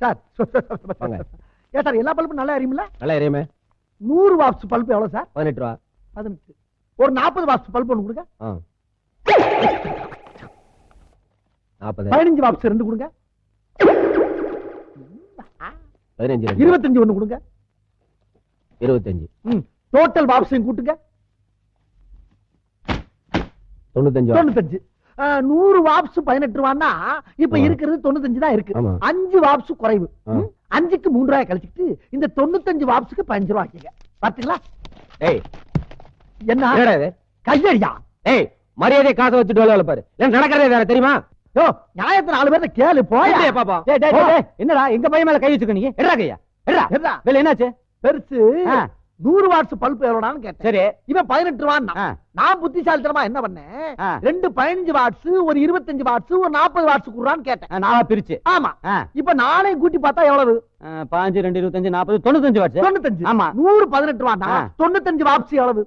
Sir ஏன் sir எல்லா பல்பும் நல்லா எரியுமில்ல? நல்லா எரியுமே. 100 வாட்ஸ் பல்பு எவ்வளவு சார்? 18 ரூபா. 18. ஒரு 40 வாட்ஸ் பல்பு ஒன்று கொடுங்க. 40. 15 வாட்ஸ் 2 கொடுங்க. 15. 25 ஒன்று கொடுங்க. 25. டோட்டல் வாட்ஸையும் கூட்டுங்க. 95. 95. 100 வாட்ஸ் 18 ரூபான்னா இப்ப இருக்கிறது 95 தான் இருக்கு. 5 வாட்ஸ் குறைவு. 5க்கு 3 ரூபாய் கழிச்சிட்டு இந்த 95 வாட்ஸ்க்கு 15 ரூபாய் ஆக்கிங்க. பாத்தீங்களா? ஏய் என்ன இது? கையடியா? ஏய் மரியாதை காசை வச்சுட்டு வேலை பாரு. இல்ல நடக்கிறதே வேற தெரியுமா? யோ நியாயத்தை 4 பேர்ட்ட கேளு போயா. பாப்பா. டேய் டேய் டேய் என்னடா எங்க பையன் மேல கை வச்சுக்க நீ? எட்ரா கையா. எட்ரா. எட்ரா. வேலை என்னாச்சு? பெருசு 100 வாட்ஸ் பல்ப் எவ்வளவுன்னு கேட்டேன். சரி. இவன் 18 ரூபான்னா நான் புத்திசாலித்தனமா என்ன பண்ணேன்? 2 15 வாட்ஸ், ஒரு 25 வாட்ஸ், ஒரு 40 வாட்ஸ் குடுறான்னு கேட்டேன். நாளா பிரிச்சு. ஆமா. இப்ப நானே கூட்டி பார்த்தா எவ்வளவு? 5 2 25 40 95 வாட்ஸ். 95. ஆமா. 100 18 ரூபான்னா 95 வாட்ஸ் எவ்வளவு?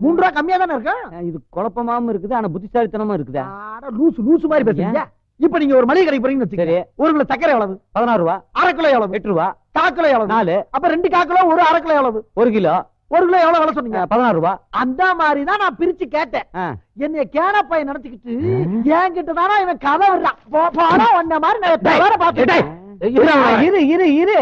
3 ரூபாய் கம்மியா தானே இருக்கு. இது குழப்பமாவும் இருக்குது ஆனா புத்திசாலித்தனமா இருக்குதா? லூசு மாதிரி பேசுறீங்க. இப்ப நீங்க ஒரு மளிகை கடைக்கு போறீங்கன்னு வச்சுக்கோங்க. ஒரு கிலோ சக்கரை எவ்வளவு? 16 ரூபாய். அரை கிலோ எவ்வளவு? 8 ரூபாய். கால் கிலோ எவ்வளவு? 4. அப்ப 2 கால் கிலோ, ஒரு அரை கிலோ எவ்வளவு? 1 கிலோ. 1 கிலோ எவ்வளவு விலை சொன்னீங்க? 16 ரூபாய். அந்த மாதிரி தான் நான் பிரிச்சு கேட்டேன். என்னைய கேன பையன் நினைச்சுக்கிட்டு என்கிட்ட தானா இவன் கதை விடுறான். போடா ஒன்ன மாதிரி நான் வேற பாத்துட்டேன். இரு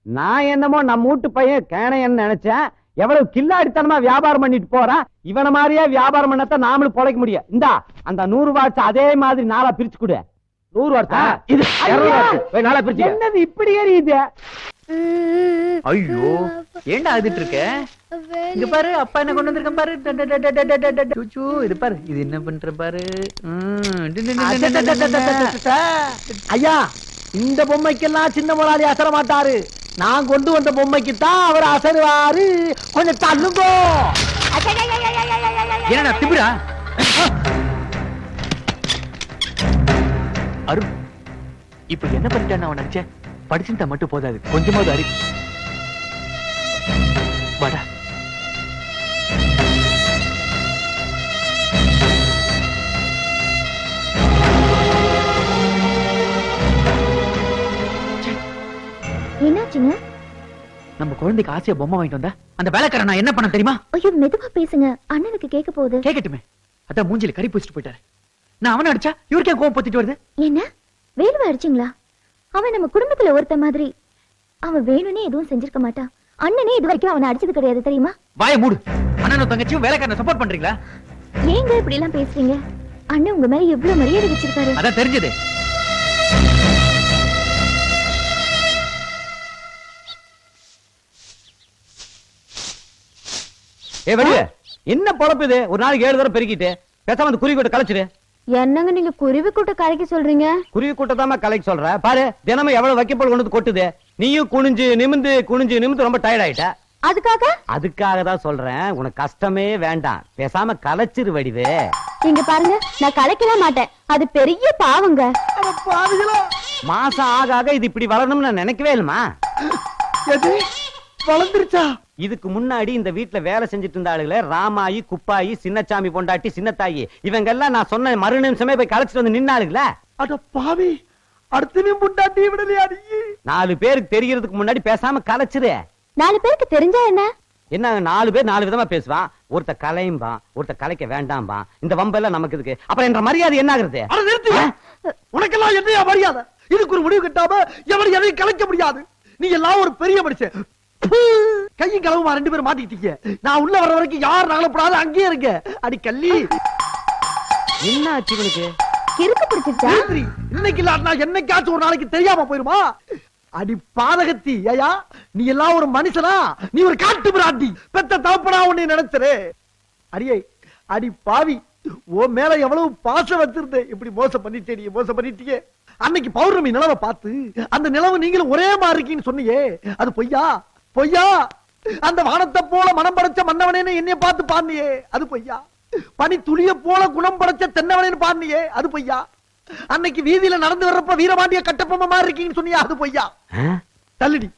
நான் என்னமோ நம்ம வீட்டு பையன் கேனையன்னு நினைச்சேன். எவ்வளவு கில்லாடித்தனமா வியாபாரம் பண்ணிட்டு போறான். இவன மாதிரியே வியாபாரம் பண்ணத்தான் நாமளும் பொழைக்க முடியும். இந்தா அந்த 100 வாட்ஸ் அதே மாதிரி நாளா பிரிச்சு கொடு. 100 வாட்ஸா? இது 200 வாட்ஸ். நாளா பிரிச்சு. என்னது இப்படி ஏறியுது? ஐயோ ஏண்டா அழுதுட்டு இருக்க? இங்க பாரு அப்பா என்ன கொண்டு வந்திருக்கேன் பாரு. சூச்சு இது பாரு, இது என்ன பண்ற பாரு. ஐயா இந்த பொம்மைக்கெல்லாம் சின்ன முதலாளி அசர மாட்டாரு. நான் கொண்டு வந்த பொம்மைக்கு தான் அவர் அசருவாரு. கொஞ்சம் தள்ளுங்கோ. என்னடா திமிரா? அருண் இப்ப என்ன பண்ணிட்டான்னு அவன் நினைச்சேன். படிச்சுட்டா மட்டும் போதாது, கொஞ்சமாவது அறிவு. வாடா. என்னாச்சுங்க? நம்ம குழந்தைக்கு ஆசையா பொம்மை வாங்கிட்டு வந்தா அந்த வேலைக்காரன் நான் என்ன பண்ண தெரியுமா? ஐயோ மெதுவா பேசுங்க, அண்ணனுக்கு கேட்க போகுது. கேட்கட்டுமே, அதான் மூஞ்சில கறி பூசிட்டு போயிட்டாரு. நான் அவனை அடிச்சா இவருக்கே கோவம் பத்திட்டு வருது. என்ன வேலுவ அடிச்சிங்களா? அவன் நம்ம குடும்பத்துல ஒருத்த மாதிரி. அவன் வேணும்னே எதுவும் செஞ்சிருக்க மாட்டான். அண்ணனே இது வரைக்கும் அவனை அடிச்சது கிடையாது தெரியுமா? வாய மூடு. அண்ணனும் தங்கச்சியும் வேலைக்காரனை சப்போர்ட் பண்றீங்களா? ஏங்க இப்படி எல்லாம் பேசுறீங்க? அண்ணன் உங்க மேல எவ்வளவு மரியாதை வச்சிருக்காரு. அதான் தெரிஞ்சது. ஏ வடிவே, என்ன பொழப்பு இது? ஒரு நாளைக்கு 7 தடவை பெருக்கிட்டு பேசாம அந்த குருவி கூட்ட கலைச்சிரு. என்னங்க நீங்க குருவி கூட்ட கலைக்க சொல்றீங்க? குருவி கூட்டத்தாம கலைக்க சொல்ற பாரு. தினமும் எவ்வளவு வைக்கப்போல் கொண்டு கொட்டுது. நீயும் குனிஞ்சு நிமிந்து ரொம்ப டயர்ட் ஆயிட்ட. அதுக்காக தான் சொல்றேன், உனக்கு கஷ்டமே வேண்டாம், பேசாம கலைச்சிரு வடிவே. இங்க பாருங்க, நான் கலைக்கவே மாட்டேன், அது பெரிய பாவங்க. மாசம் ஆக ஆக இது இப்படி வளரணும்னு நான் நினைக்கவே இல்லமா. வளர்ந்துருச்சா? இதுக்கு முன்னாடி இந்த வீட்டுல வேலை செஞ்சுட்டு இருந்த ஆளுகளே ராமாயி, குப்பாயி, சின்னச்சாமி பொண்டாட்டி, சின்னத்தாயி, இவங்க எல்லாம் நான் சொன்ன மறு நிமிஷமே போய் கலைச்சிட்டு வந்து நின்னாளுங்களே. அட பாவி, அடுத்த பொண்டாட்டி விடலையா நீ? 4 பேருக்கு தெரியறதுக்கு முன்னாடி பேசாம கலைச்சிரு. 4 பேருக்கு தெரிஞ்சா என்ன? என்ன 4 பேர் 4 விதமா பேசுவான். ஒருத்த கலையும்பா, ஒருத்த கலைக்க வேண்டாம்பா. இந்த வம்பெல்லாம் நமக்கு இருக்கு. அப்புறம் என்ற மரியாதை என்ன ஆகுறது? உனக்கெல்லாம் என்னையா மரியாதை? இதுக்கு ஒரு முடிவு கட்டாம எவனை எதையும் கலைக்க முடியாது. நீ எல்லாம் ஒரு பெரிய மனுஷன். கையும் களவுமா 2 பேரும் மாட்டிக்கிட்டீங்க. நான் உள்ள வர வரைக்கும் யார் நகலப்படாது அங்கேயே இருக்க. அடி கள்ளி, என்ன ஆச்சு இவனுக்கு? கிறுக்கு பிடிச்சிருச்சா? இன்னைக்கு இல்லாட்டா என்னைக்காச்சும் ஒரு நாளைக்கு தெரியாம போயிருமா? அடி பாதகத்தி, ஐயா நீ எல்லாம் ஒரு மனுஷனா? நீ ஒரு காட்டு பிராண்டி. பெத்த தவப்பனா உன்னை நினைச்சரே. அடியே அடி பாவி, ஓ மேல எவ்வளவு பாசம் வச்சிருந்தேன். இப்படி மோசம் பண்ணிட்டீங்க. அன்னைக்கு பௌர்ணமி நிலவை பார்த்து அந்த நிலவு நீங்களும் ஒரே மாதிரி இருக்கீங்கன்னு சொன்னீங்க. அது பொய்யா? அந்த வானத்தை போல மனம் படைச்ச மன்னவனே என்னைய பார்த்து பாண்டியே, அது பொய்யா? பனி துளிய போல குணம் படைச்ச தென்னவனேன்னு பாண்டியே, அது பொய்யா? அன்னைக்கு வீதியில நடந்து வர்றப்ப வீரபாண்டிய கட்டப்பொம்மை மாதிரி இருக்கீங்கன்னு சொன்னியா, அது பொய்யா? தள்ளிடி.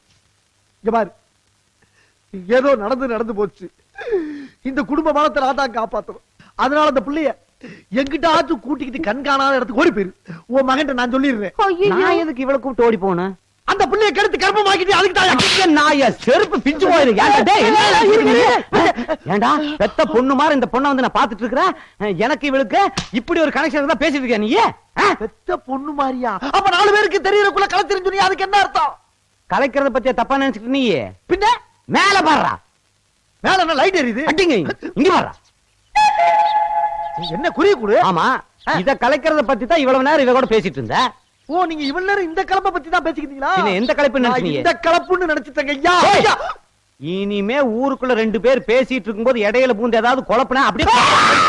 இங்க பாரு, ஏதோ நடந்து போச்சு. இந்த குடும்ப மானத்தை நான் தான் காப்பாத்தணும். அதனால அந்த பிள்ளைய எங்கிட்ட ஆச்சு கூட்டிக்கிட்டு கண் காணாத இடத்துக்கு ஓடி போயிரு. உன் மகன் நான் சொல்லிடுறேன். நான் எதுக்கு இவ்வளவு கூப்பிட்டு ஓடி போன? அந்த பிள்ளைய கெடுத்து கர்ப்பமாக்கிட்டு அதுக்கு தான் நாய செருப்பு பிஞ்சு போயிரு. ஏண்டா பெத்த பொண்ணு மாதிரி இந்த பொண்ணை வந்து நான் பாத்துட்டு இருக்கிறேன். எனக்கு இவளுக்கு இப்படி ஒரு கனெக்ஷன் தான் பேசிட்டு இருக்க நீ. பெத்த பொண்ணு மாதிரியா? அப்ப 4 பேருக்கு தெரியறதுக்குள்ள கலத்திருந்து சொன்னீங்க, அதுக்கு என்ன அர்த்தம்? கலைக்கிறத பத்தியா தப்பா நினைச்சுட்டு நீ பின்ன மேல பாடுறா. மேல என்ன லைட் எரியுது? அடிங்க இங்க பாடுறா. என்ன குறிய கூடு? ஆமா, இத கலைக்கிறத பத்தி தான் இவ்வளவு நேரம் இவ கூட பேசிட்டு இருந்த. ஓ, நீங்க இவ்வளவு நேரம் இந்த கலப்பை பத்தி தான் பேசிக்கிட்டீங்களா? எந்த கலைப்பு நினைச்சீங்க? இந்த கலப்புன்னு நினைச்சிட்டேங்க ஐயா. இனிமே ஊருக்குள்ள 2 பேர் பேசிட்டு இருக்கும்போது இடையில பூந்து ஏதாவது குழப்பினா அப்படியே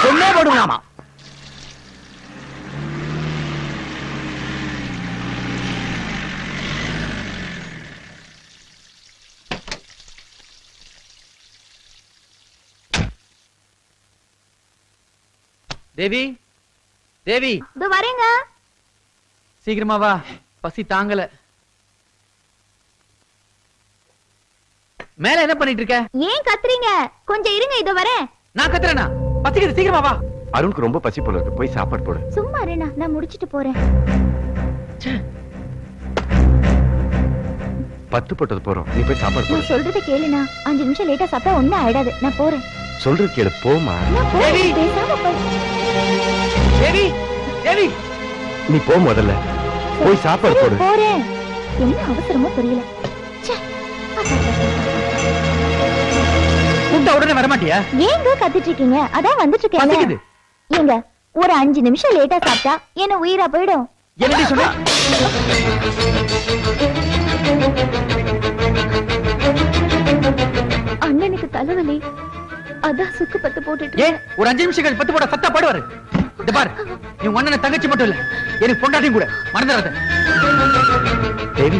கொன்னே போடுவாமா. தேவி, தேவி, இதோ வரேங்க. சீக்கிரமா வா, பசி தாங்கல. மேல என்ன பண்ணிட்டு இருக்க? ஏன் கத்துறீங்க? கொஞ்சம் இருங்க, இதோ வரேன். நான் கத்துறேனா? பசிக்குது, சீக்கிரமா வா. அருணுக்கு ரொம்ப பசி போல இருக்கு, போய் சாப்பாடு போடு. சும்மா இருண்ணா, நான் முடிச்சிட்டு போறேன். 10 போட்டது போறோம், நீ போய் சாப்பாடு போடு. நான் சொல்றத கேளுண்ணா. 5 நிமிஷம் லேட்டா சாப்பிட்டா ஒண்ணும் ஆயிடாது. நான் போறேன். சொல்றது கேளு, போமா. நான் போறேன். தேவி. பேசாம போ. தேவி, தேவி, நீ போ, முதல்ல போய் சாப்பாடு சரி, போடு. போறேன். என்ன அவசரமோ தெரியல. ச்சே. கூப்பிட்டா உடனே வரமாட்டியா? ஏங்க கத்திட்டு இருக்கீங்க? அதான் வந்துட்டு பசிக்குது. இருக்கேன். ஏங்க ஒரு 5 நிமிஷம் லேட்டா சாப்பிட்டா என்ன உயிரா போயிடும். என்னடி சொன்ன? அண்ணனுக்கு தலைவலி, அதான் சுக்கு பத்து போட்டுட்டு. ஏன் ஒரு 5 நிமிஷம் கழிச்சு 10 போட சத்தா பாடுவாரு. இந்த பாரு, நீ உன் அண்ணனை தங்கச்சி மட்டும் இல்ல, எனக்கு பொண்டாட்டியும் கூட, மறந்துடாத. தேவி,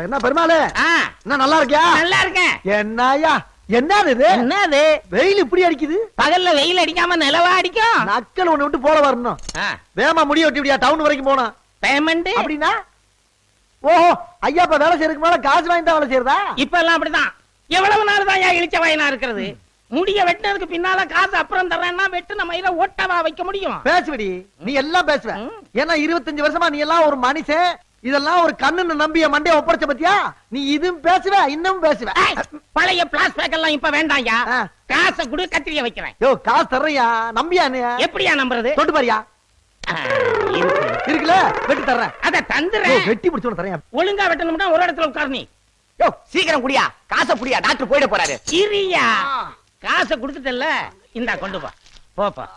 என்ன பெருமாளே, என்ன நல்லா இருக்கியா? நல்லா இருக்கேன். என்னயா என்னது இது? என்னது? வெயில் இப்படி அடிக்குது. பகல்ல வெயில் அடிக்காம நிலவா அடிக்கும். நக்கல் ஒண்ணு விட்டு போல வரணும். வேமா முடிய வெட்டி விடியா டவுன் வரைக்கும் போனா பேமெண்ட் அப்படின்னா? ஓஹோ, ஐயா இப்ப வேலை செய்யறதுக்கு மேல காசு வாங்கி தான் வேலை செய்யறதா? இப்ப எல்லாம் அப்படிதான். எவ்வளவு நாள் தான் ஏன் இழிச்ச வயனா இருக்கிறது? முடிய வெட்டினதுக்கு பின்னால காசு அப்புறம் தர்றேன்னா வெட்டு நம்ம இதை ஓட்டவா வைக்க முடியும்? பேசுவடி, நீ எல்லாம் பேசுவ. ஏன்னா 25 வருஷமா நீ எல்லாம் ஒரு மனுஷன், இதெல்லாம் ஒரு கண்ணுன்னு நம்பிய மண்டைய ஒப்படைச்ச பத்தியா? நீ இதுவும் பேசுவ, இன்னும் பேசுவ. ஏய், பழைய பிளாஸ்பேக் எல்லாம் இப்ப வேண்டாம்யா. ஆ. காசை குடு, கத்திரிய வைக்கிறேன். யோ, காசு தர்றியா? நம்பியா நீ? எப்படியா நம்புறது? தொட்டு பாரியா? ஆ, இருக்கு. இருக்குல்ல, வெட்டி தர்றேன். அத யோ, தந்துறேன். வெட்டி பிடிச்சு தரேன். ஒழுங்கா வெட்டணும்னா ஒரு இடத்துல உட்கார் நீ. யோ சீக்கிரம் குடியா, காசை புடியா, டாக்டர் போயிட போறாரு. இரியா, காசை கொடுத்துட்டல்ல, இந்தா கொண்டு போ. போப்பா.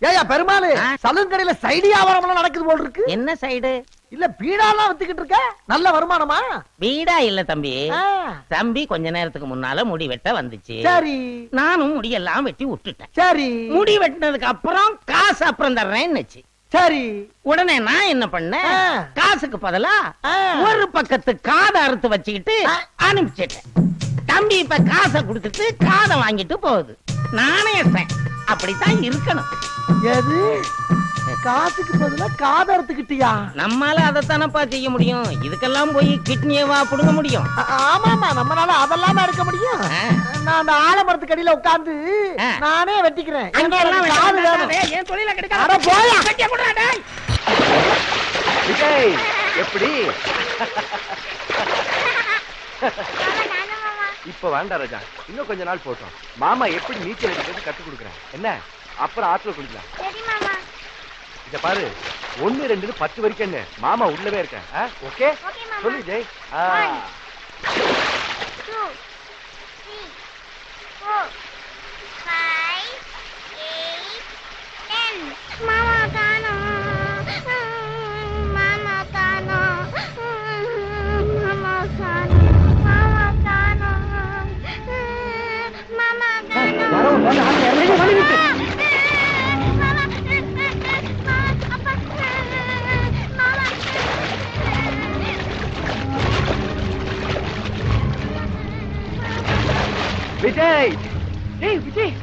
ஏயா பெருமாளு, ஆ? சலூன் கடையில சைடு வியாபாரம் நடக்குது போல் இருக்கு. என்ன சைடு? இல்ல பீடாலாம் வித்துக்கிட்டு இருக்க, நல்ல வருமானமா? வீடா இல்ல தம்பி. ஆ, தம்பி கொஞ்ச நேரத்துக்கு முன்னால முடி வெட்ட வந்துச்சு. சரி நானும் முடியெல்லாம் வெட்டி விட்டுட்டேன். சரி முடி வெட்டினதுக்கு அப்புறம் காசு அப்புறம் தர்றேன்னுச்சு. சரி. உடனே நான் என்ன பண்ணேன்? ஆ. காசுக்கு பதிலா ஆ. ஒரு பக்கத்து காதை அறுத்து வச்சுக்கிட்டு ஆ. அனுப்பிச்சிட்டேன். தம்பி இப்ப காசை கொடுத்துட்டு காதை வாங்கிட்டு போகுது. நானே அப்படித்தான் இருக்கணும். எது? காசுக்கு பதிலா காதறத்துக்கிட்டியா? நம்மால அதைத்தானப்பா செய்ய முடியும். இதுக்கெல்லாம் போய் கிட்னியவா புடுங்க முடியும்? ஆமாமா, நம்மளால அதெல்லாம் இருக்க முடியும். ஆ. நான் அந்த ஆலமரத்துக்கு அடியில உட்கார்ந்து ஆ. நானே வெட்டிக்கிறேன். அங்க எல்லாம் எனக்கு காது வேண்டாம். வேணும். டேய், என் தொழில கெடுக்காத. அட போயா. வெட்டிய குடுறா, டேய். விஜய், எப்படி? இப்ப வேண்டாம் ராஜா, இன்னும் கொஞ்ச நாள் போட்டோம். மாமா எப்படி நீச்சல் அடிக்கிறது கத்து கொடுக்குறேன். என்ன, அப்புறம் ஆத்துல குளிக்கலாம். இத பாரு, 1 2 10 வரைக்கும் என்ன, மாமா உள்ளவே இருக்கேன். ஓகே சொல்லு ஜெய். 1 2 3 4 5 8 10. மாமா காணோம், மாமா காணோம், மாமா காணோம், மாமா காணோம், மாமா காணோம். விஜய், ஏய் விஜய்,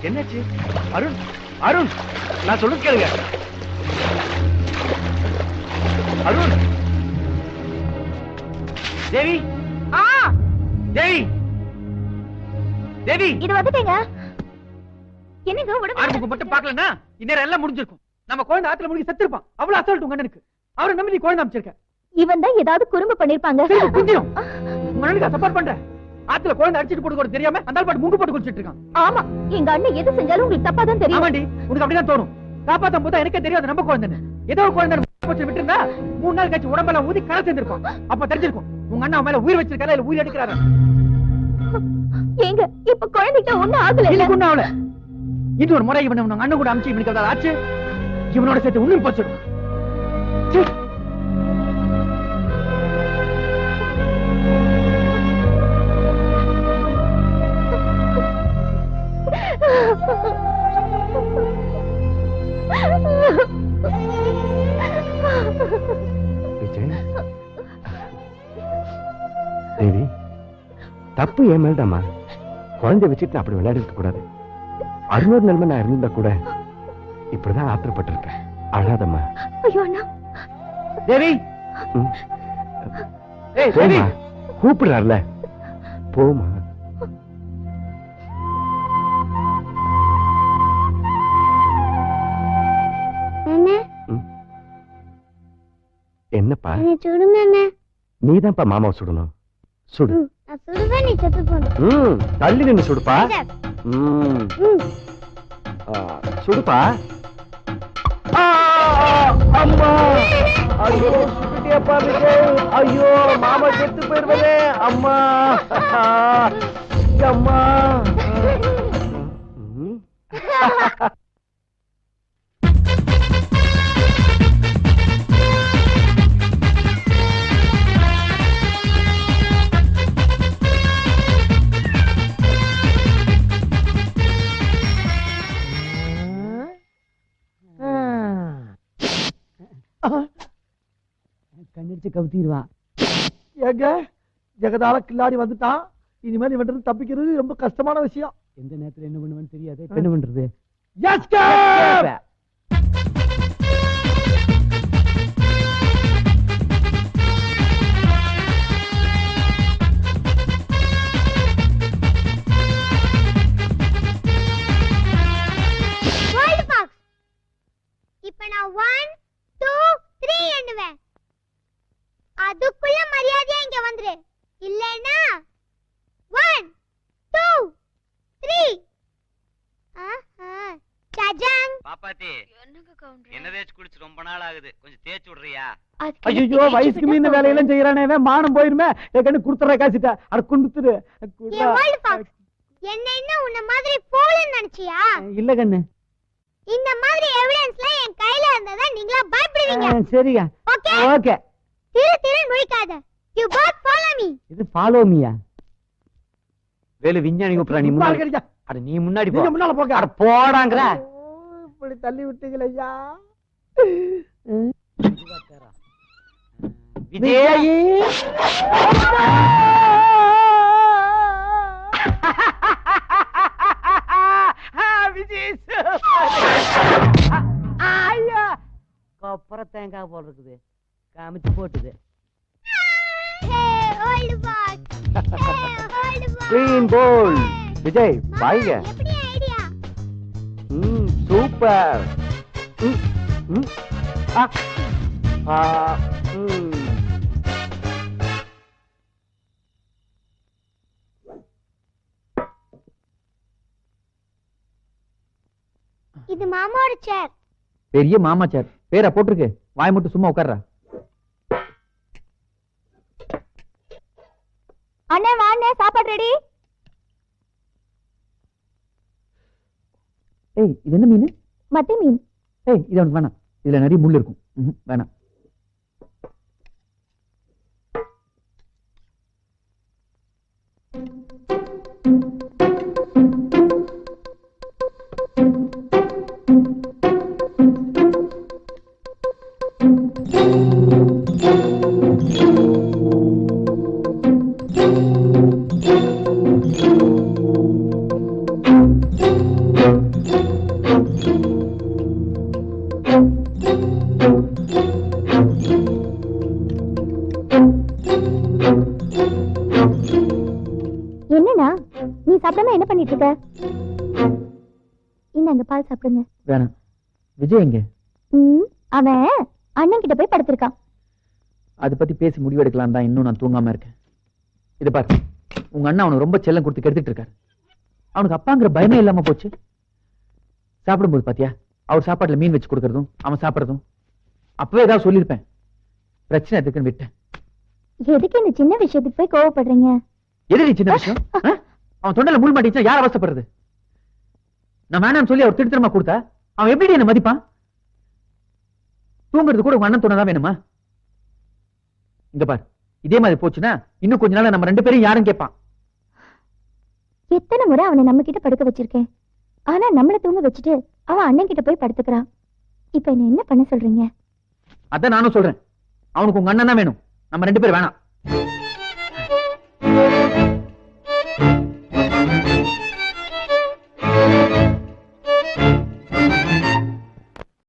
என்னாச்சு? அருண், அருண், நான் சொல்றது கேளுங்க. அருண் தேவி தேவி தேவி இது வந்துட்டீங்க. என்னங்க ஆரம்புக்கு மட்டும் பாக்கலன்னா இந்நேரம் எல்லாம் முடிஞ்சிருக்கும். நம்ம குழந்தை ஆத்துல முடிஞ்சு செத்துருப்பான். அவ்வளவு அசால்ட் உங்க அண்ணனுக்கு. அவரை நம்பி நீ குழந்தை அமைச்சிருக்க. இவன் தான் ஏதாவது குறும்பு பண்ணிருப்பாங்க. குஞ்சிரும் உங்க அண்ணனுக்கு சப்போர்ட் பண்ற. ஆத்துல குழந்தை அடிச்சிட்டு போட்டு கூட தெரியாம அந்த பாட்டு முங்கு போட்டு குடிச்சிட்டு இருக்கான். ஆமா, எங்க அண்ணன் எது செஞ்சாலும் உங்களுக்கு தப்பா தான் தெரியும். ஆமாண்டி, உனக்கு அப்படிதான் தோணும். காப்பாத்தும் போது எனக்கே தெரியாது நம்ம குழந்தைன்னு. ஏதோ ஒரு குழந்தை போட்டு விட்டுருந்தா 3 நாள் கழிச்சு உடம்பெல்லாம் ஊதி கரை சேர்ந்திருக்கும். அப்ப தெரிஞ்சிருக்கும் உங்க அண்ணா மேல உயிர் வச்சிருக்காரா இல்ல உயிர் எடுக்கிறாரா. ஏங்க இப்ப குழந்தைக்கு ஒண்ணும் ஆகல. இல்ல ஒண்ணும் ஆகல. இது ஒரு முறை இவன் உங்க அண்ணன் கூட அமிச்சு இவனுக்கு ஏதாவது ஆச்சு இவனோட சேர்த்து இன்னும் போச்சிடும். விஜய் தேவி தப்பு ஏன் மேல்தாம்மா. குழந்தை வச்சுட்டு அப்படி விளையாடி இருக்க கூடாது. அருணோர் நிலைமை நான் இருந்தா கூட இப்படிதான் ஆத்திரப்பட்டிருக்கேன். அழாதம்மா. ஐயோ அண்ணா. தேவி தேவி கூப்பிடுறாருல போமா. என்னப்பா நீதான்ப்பா மாமாவை சுடணும். சுடு. தள்ளி நின்று சுடுப்பா. சுடுப்பா. அம்மா ஐயோ சுட்டுட்டியப்பா விஜய். ஐயோ மாமா செத்து போயிருவனே. அம்மா அம்மா. கண்ணடிச்சு கவுத்திடுவான். ஏங்க ஜெகதால கில்லாடி வந்துட்டான். இனிமேல் இவன் தப்பிக்கிறது ரொம்ப கஷ்டமான விஷயம். எந்த நேரத்துல என்ன பண்ணுவேன்னு தெரியாது. என்ன பண்றது? இப்ப நான் 1 2 3 எண்ணுவேன். அதுக்குள்ள மரியாதையா இங்க வந்துரு. இல்லனா 1 2 3. சஜாங் பாப்பாத்தி என்ன தேய்ச்சு குடிச்சு ரொம்ப நாள் ஆகுது. கொஞ்சம் தேய்ச்சு விடுறியா? ஐயோ வயசுக்கு மீந்த வேலையெல்லாம் செய்யறானே. மானம் போயிருமே. கண்ணு குடுத்துற காசிட்ட அட குடுத்துரு. என்ன என்ன உன்ன மாதிரி போலன்னு நினைச்சியா? இல்ல கண்ணு. இந்த மாதிரி எவிடன்ஸ்ல என் கையில இருந்ததா நீங்களா பயப்படுவீங்க. சரியா? Okay okay. திரு முழிக்காத. You both follow me. இது ஃபாலோ மீயா? வேலு விஞ்ஞானி கூப்பிடுறா. நீ முன்னாடி அட நீ முன்னாடி போ. முன்னால போங்க. அட போடாங்கற. இப்படி தள்ளி விட்டீங்களே ஐயா. விஜய் விஜய் ஐயா கொப்பர தேங்காய் போல் இருக்குது. காமிச்சு போட்டுது. கிரீன் போல். விஜய் பாய்ங்க. எப்படி ஐடியா? சூப்பர். இது மாமாவோட சேர். பெரிய மாமா சேர். பேரை போட்டிருக்கு. வாய் மட்டும் சும்மா உட்கார்றா. அண்ணே வாண்ணே, சாப்பாடு ரெடி. ஏய் இது என்ன மீன்? மத்தி மீன். ஏய் இது உனக்கு வேணாம். இதுல நிறைய முள் இருக்கும். வேணாம். சாப்பிடாம என்ன பண்ணிட்டு இருக்க? இந்தாங்க பால் சாப்பிடுங்க. வேணாம். விஜய் எங்க? அவன் அண்ணன் கிட்ட போய் படுத்திருக்கான். அதை பத்தி பேசி முடிவெடுக்கலாம் தான் இன்னும் நான் தூங்காம இருக்கேன். இது பாரு, உங்க அண்ணன் அவனுக்கு ரொம்ப செல்லம் கொடுத்து கெடுத்துட்டு இருக்காரு. அவனுக்கு அப்பாங்கிற பயமே இல்லாம போச்சு. சாப்பிடும்போது பாத்தியா அவர் சாப்பாட்டுல மீன் வச்சு கொடுக்கறதும் அவன் சாப்பிடறதும். அப்பவே ஏதாவது சொல்லியிருப்பேன், பிரச்சனை எதுக்குன்னு விட்டேன். எதுக்கு இந்த சின்ன விஷயத்துக்கு போய் கோவப்படுறீங்க? எது சின்ன விஷயம்? அவன் தொண்டையில முள் மாட்டிச்சா யார் அவசப்படுறது? நான் வேணாம்னு சொல்லி அவர் திருத்தரமா கொடுத்தா அவன் எப்படி என்ன மதிப்பான்? தூங்குறது கூட உங்க அண்ணன் துணைதான் வேணுமா? இங்க பாரு, இதே மாதிரி போச்சுன்னா இன்னும் கொஞ்ச நாள் நம்ம 2 பேரும் யாரும் கேட்பான். எத்தனை முறை அவனை நம்ம கிட்ட படுக்க வச்சிருக்கேன். ஆனா நம்மள தூங்க வச்சுட்டு அவன் அண்ணன் கிட்ட போய் படுத்துக்கிறான். இப்ப என்ன பண்ண சொல்றீங்க? அதான் நானும் சொல்றேன், அவனுக்கு உங்க அண்ணன் தான் வேணும், நம்ம 2 பேரும் வேணாம்.